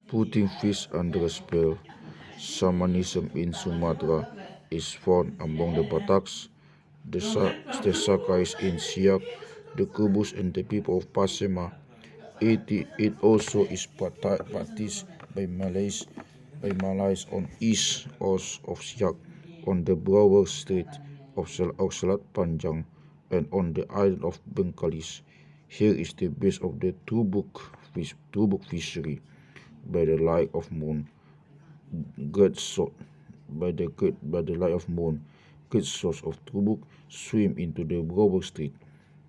Putting fish under a spell. Shamanism in Sumatra is found among the Bataks, the Sakais in Siak, the Kubus and the people of Pasema. It also is practiced by Malays on east of Siak, on the Brower Strait of Selat Panjang, and on the island of Bengkalis. Here is the base of the Tubuk fishery by the light of moon. Great so by the light of moon, great source of Tubuk swim into the Brower Strait.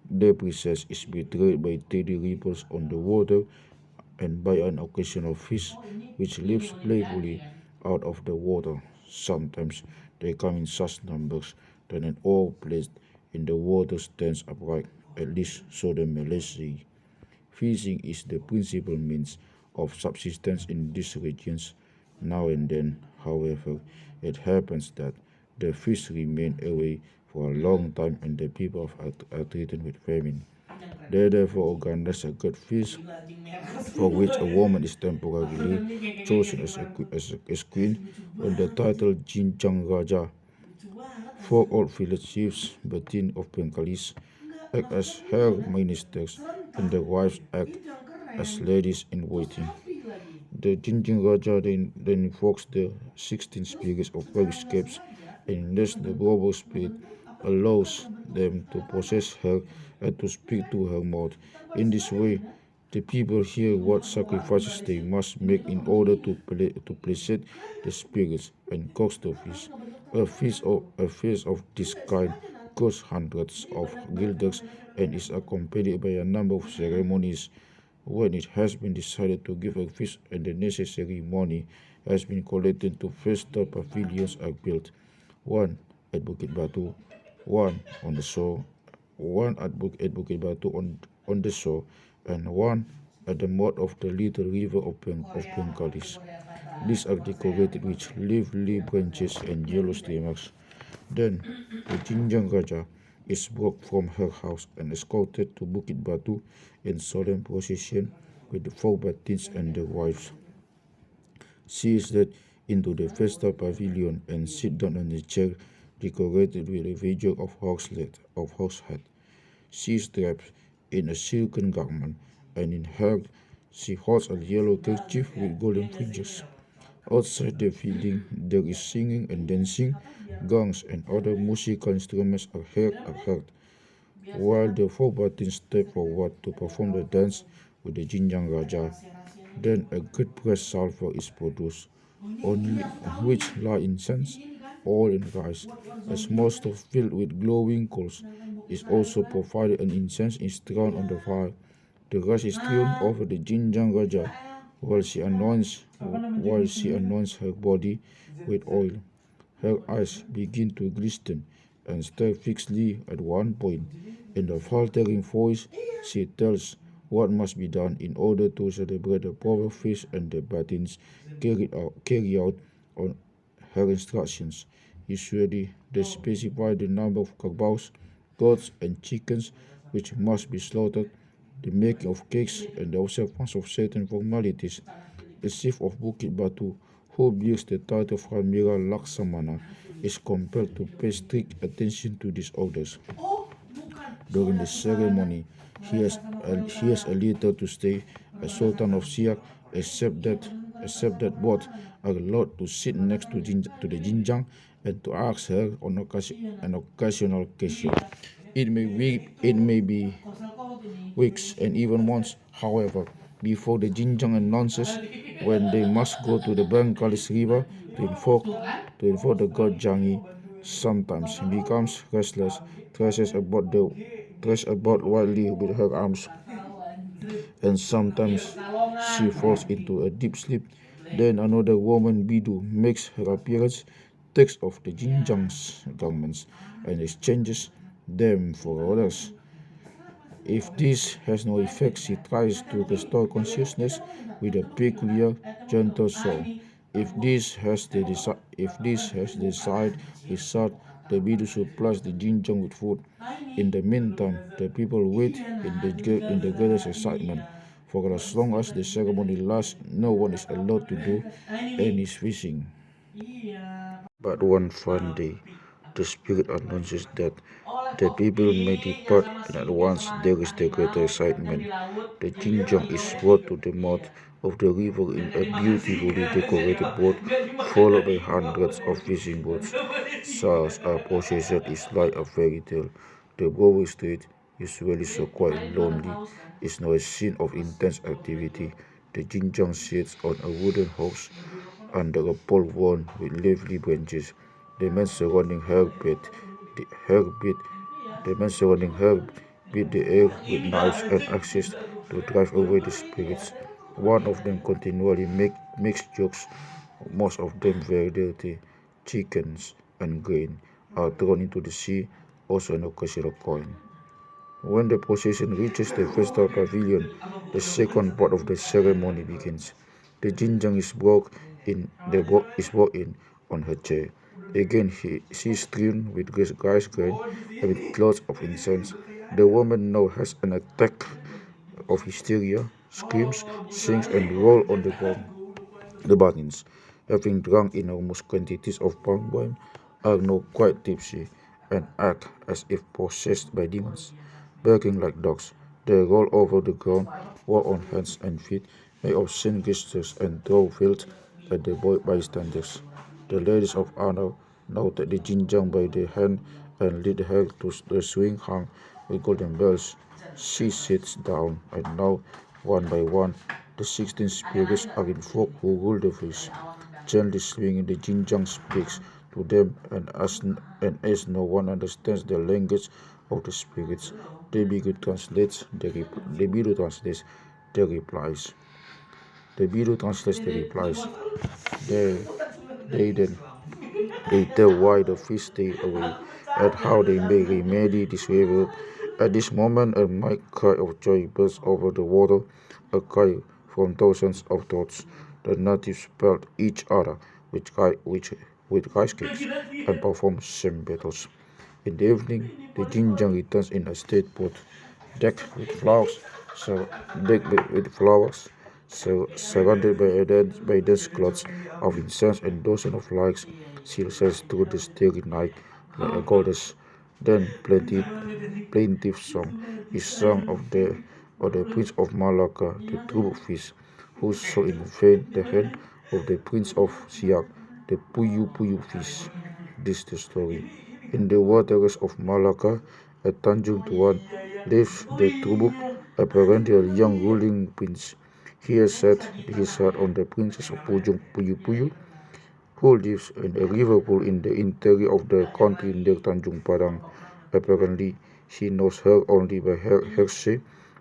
Their presence is betrayed by steady ripples on the water and by an occasional fish which leaps playfully out of the water. Sometimes they come in such numbers that an oar placed in the water stands upright, at least so the Malays say. Fishing is the principal means of subsistence in these regions. Now and then, however, it happens that the fish remain away for a long time and the people are threatened with famine. They therefore organize a great feast for which a woman is temporarily chosen as queen on the title Jinjang Raja. Four old village chiefs, Batin of Bengalis, act as her ministers and the wives act as ladies in waiting. The Jinjing Raja then invokes the 16 spirits of various escapes, and thus the global spirit allows them to possess her and to speak to her mouth. In this way, the people hear what sacrifices they must make in order to please the spirits and coax the fish. A feast of this kind costs hundreds of guilders and is accompanied by a number of ceremonies. When it has been decided to give a feast and the necessary money has been collected, two festal pavilions are built, one at Bukit Batu, one on the shore, one at Bukit Batu on the shore, and one at the mouth of the little river of Bengkalis. These are decorated with lively branches and yellow streamers. Then the Jinjang Raja is brought from her house and escorted to Bukit Batu in solemn procession with the four batins and their wives. She is led into the festal pavilion and sit down on a chair decorated with a figure of horse head. She is draped in a silken garment, and in her she holds a yellow kerchief with golden fringes. Outside the building there is singing and dancing, gongs and other musical instruments are heard, while the four batins step forward to perform the dance with the Jinjang Raja. Then a great brass salver is produced, on which lie incense, oil and rice. A small stove filled with glowing coals is also provided and incense is thrown on the fire. The rice is thrown over the Jinjang Raja while she anoints her body with oil. Her eyes begin to glisten and stare fixedly at one point. In a faltering voice, she tells what must be done in order to celebrate the proper feast, and the batins carry out on her instructions. Usually, they specify the number of carbaos, goats, and chickens which must be slaughtered, the making of cakes, and the observance of certain formalities. The chief of Bukit Batu, who bears the title of Ramira Laksamana, is compelled to pay strict attention to these orders. During the ceremony, he has a letter to stay as Sultan of Siak, except that both are allowed to sit next to the Jinjang and to ask her on an occasional question. It may be weeks and even months, however, before the Jinjang announces when they must go to the Bangkalis River to invoke the god Jangi. Sometimes he becomes restless, thrashes about wildly with her arms, and sometimes she falls into a deep sleep. Then another woman, Bidu, makes her appearance, takes off the Jinjang's garments, and exchanges them for others. If this has no effect, she tries to restore consciousness with a peculiar, gentle song. If this has the desired result, the widow supplies the Jinjang with food. In the meantime, the people wait in the greatest excitement. For as long as the ceremony lasts, no one is allowed to do any fishing. But one fine day, the spirit announces that the people may depart, and at once there is the greater excitement. The jinjang is brought to the mouth of the river in a beautifully decorated boat, followed by hundreds of fishing boats. Such a procession is like a fairy tale. The Broadway Street, usually so quite lonely, is now a scene of intense activity. The jinjang sits on a wooden horse under a pole worn with leafy branches. The men surrounding her beat the men surrounding her beat the air with knives and axes to drive away the spirits. One of them continually makes jokes, most of them very dirty. Chickens and grain are thrown into the sea, also an occasional coin. When the procession reaches the festal pavilion, the second part of the ceremony begins. The jinjang is brought in on her chair. Again, she is strewn with rice grain and with clouds of incense. The woman now has an attack of hysteria, screams, sings, and rolls on the ground. The Buggins, having drunk enormous quantities of palm wine, are now quite tipsy and act as if possessed by demons. Barking like dogs, they roll over the ground, walk on hands and feet, make obscene gestures, and throw filth at the bystanders. The ladies of honor now take the jinjang by the hand and lead her to the swing hung with golden bells. She sits down, and now, one by one, the 16 spirits are invoked who rule the feast. Gently swinging the jinjang speaks to them, and as no one understands the language of the spirits, they begin to translate the Bidu translates the replies. The Bidu translates the replies. They, they then they tell why the fish stay away and how they may remedy this river. At this moment, a mighty cry of joy bursts over the water, a cry from thousands of throats. The natives pelt each other with rice cakes and perform same battles. In the evening, the jinjang returns in a state boat, decked with flowers, so decked with flowers, so surrounded by dense clouds of incense and dozens of lights. She sails through the starry night like a goddess. Then plaintive song is sung of the Prince of Malacca, the true fish, who saw in vain the hand of the Prince of Siak, the Puyu Puyu fish. This is the story. In the waters of Malacca, at Tanjung Tuan, lives the Trubuk, apparently a young ruling prince. He has set his heart on the princess of Pujung Puyu Puyu, who lives in a river pool in the interior of the country near Tanjung Padang. Apparently, she knows her only by her hearsay.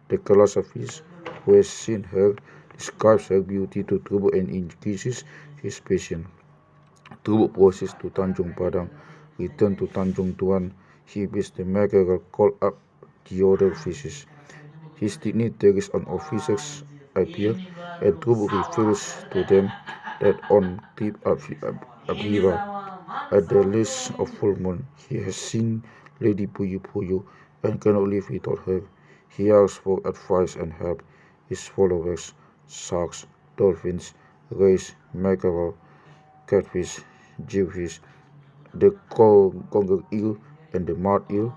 The Kalasafis, who has seen her, describes her beauty to Trubuk and increases his patience. Trubuk proceeds to Tanjung Padang. Return to Tanjung Tuan, he bids the mackerel call up the other fishes. His dignitaries and officers appear, and Trubuk reveals to them that on trip upriver, at the last of full moon, he has seen Lady Puyu Puyu and cannot live without her. He asks for advice and help. His followers, sharks, dolphins, rays, mackerel, catfish, jewfish, the conger eel, and the mud eel,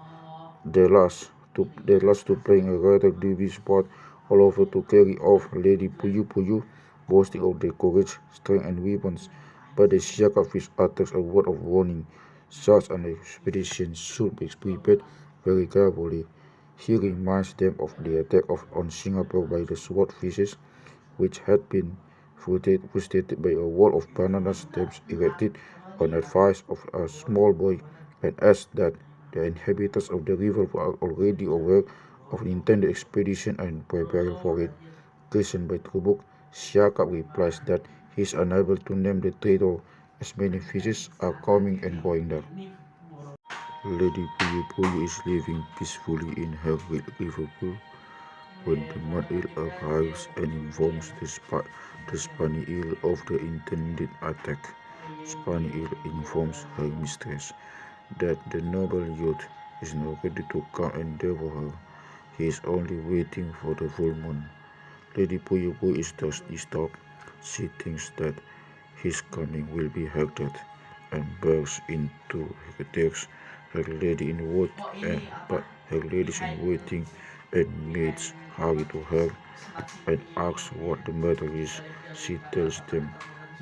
the last two playing a rather dubious part, all over to carry off Lady Puyu Puyu, boasting of their courage, strength, and weapons. But the Siakafish utters a word of warning. Such an expedition should be prepared very carefully. He reminds them of the attack on Singapore by the swordfishes, which had been frustrated by a wall of banana stems erected on advice of a small boy, and adds that the inhabitants of the river were already aware of the intended expedition and preparing for it. Questioned by Trubuk, Siakap replies that he is unable to name the traitor, as many fishes are coming and going there. Lady Puyu Puyu is living peacefully in her river pool when the mud eel arrives and informs the spiny eel of the intended attack. Spiny eel informs her mistress that the noble youth is now ready to come and devour her. He is only waiting for the full moon. Lady Puyo Puyo is thus disturbed. She thinks that his coming will be heralded and bursts into her tears. Her lady in waiting, but her ladies in waiting and maids hurry to her and asks what the matter is. She tells them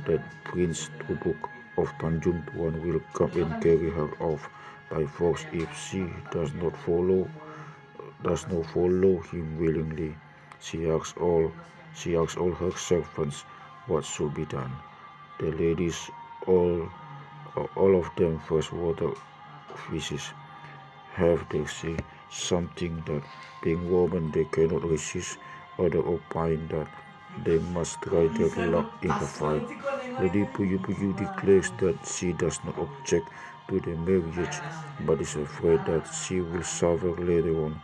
that Prince Tubuk of Tanjung Tuan will come and carry her off by force if she does not follow him willingly. She asks all she asks all her servants what should be done. The ladies all all of them freshwater fishes have they say something that being women they cannot resist. Other opine that they must try their luck in the fight. Lady Puyu Puyu declares that she does not object to the marriage, but is afraid that she will suffer later on.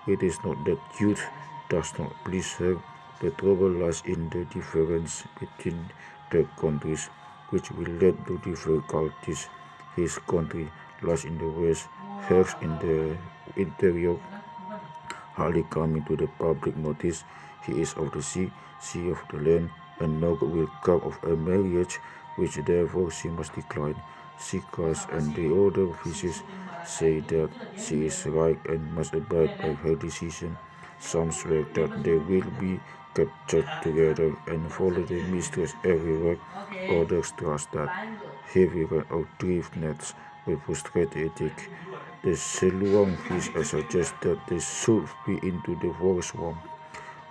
It is not that youth does not please her. The trouble lies in the difference between the countries, which will lead to difficulties. His country lies in the west, hers in the interior, hardly coming to the public notice. He is of the sea of the land, and no good will come of a marriage, which therefore she must decline. She cries, and the other officers say that she is right and must abide by her decision. Some swear that they will be captured together and follow their mistress everywhere. Others trust that heavy rain of drift nets will frustrate the attack. The Siluang fish suggest that they should be into the forest swamp.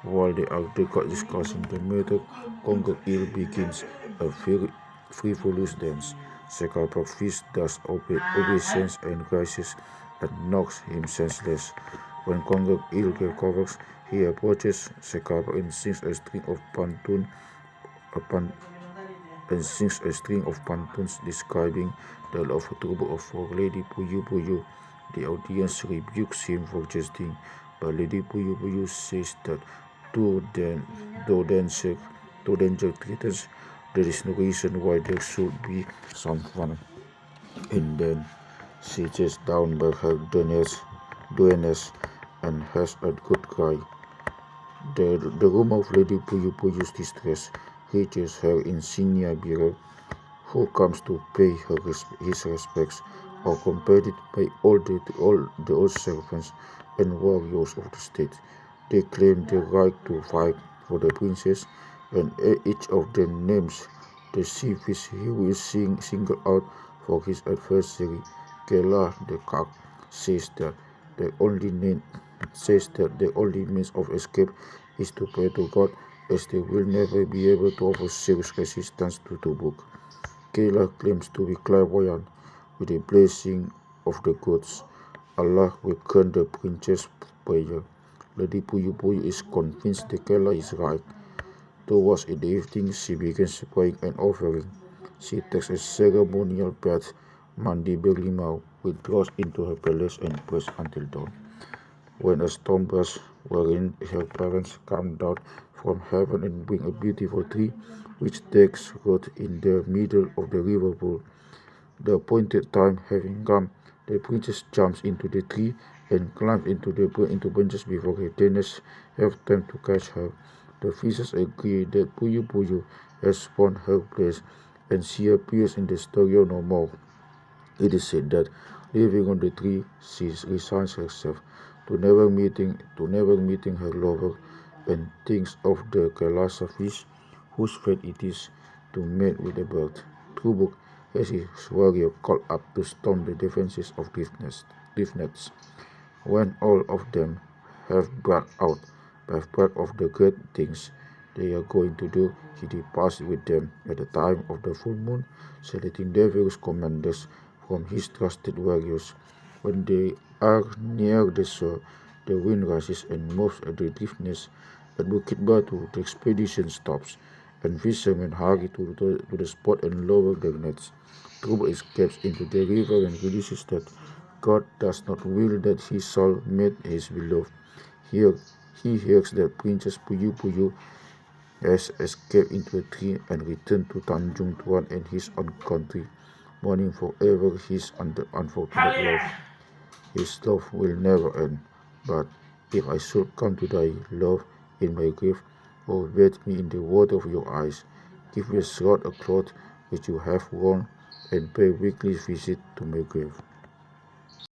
While they are discussing the matter, Congo Eel begins a very frivolous dance. Sekapa fish thus obeisance and rises and knocks him senseless. When Congo Eel recovers, he approaches Sekapa and sings a string of pantuns describing the love trouble for Lady Puyu Puyu. The audience rebukes him for jesting, but Lady Puyu Puyu says that though danger threatens, there is no reason why there should be some fun. And then she sits down by her duennas and has a good cry. The room of Lady Puyu Puyu's distress reaches her insignia Brill, who comes to pay his respects, accompanied by all the old servants and warriors of the state. They claim the right to fight for the princess, and each of them names the sea fish he will single out for his adversary. Kela the cock says that the only means of escape is to pray to God, as they will never be able to offer serious resistance to Tubuk. Kela claims to be clairvoyant. With the blessing of the gods, Allah will grant the princess prayer. Lady Puyu Puyu is convinced that Kela is right. Towards the evening, she begins praying and offering. She takes a ceremonial bath, mandi berimau, withdraws into her palace and prays until dawn. When a storm bursts, wherein her parents come down from heaven and bring a beautiful tree, which takes root in the middle of the river pool. The appointed time having come, the princess jumps into the tree and climbs into branches before her tenants have time to catch her. The fishes agree that Puyu Puyu has found her place, and she appears in the story no more. It is said that, living on the tree, she resigns herself to never meeting her lover, and thinks of the Kailasa fish, whose fate it is to mate with a bird. Trubuk has his warrior called up to storm the defenses of cliff nets. When all of them have bragged of the great things they are going to do, he departs with them at the time of the full moon, selecting the various commanders from his trusted warriors. When they are near the shore, the wind rises and moves at the drift nets. At Bukit Batu, the expedition stops, and fishermen hurry to the spot and lower their nets. Trouble escapes into the river and realizes that God does not will that his soul meet his beloved. Here he hears that Princess Puyu Puyu has escaped into a tree and returned to Tanjung Tuan and his own country, mourning forever his unfortunate love. His love will never end. But if I should come to die, love, in my grave, or bathe me in the water of your eyes. Give me a shroud, a cloth which you have worn, and pay weekly visit to my grave.